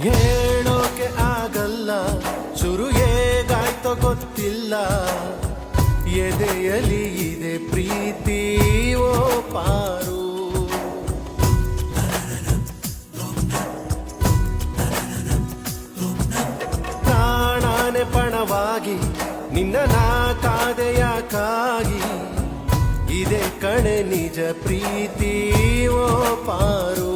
ಹೇಳೋಕೆ ಆಗಲ್ಲ ಶುರು ಹೇಗಾಯ್ತೋ ಗೊತ್ತಿಲ್ಲ ಎದೆಯಲಿ ಇದೆ ಪ್ರೀತಿ ಓ ಪಾರು ಪ್ರಾಣಾನೆ ಪಣವಾಗಿ ನಿನ್ನ ನಾ ಕಾದೆಯಾಕಾಗಿ ಇದೆ ಕಣೆ ನಿಜ ಪ್ರೀತಿ ಓ ಪಾರು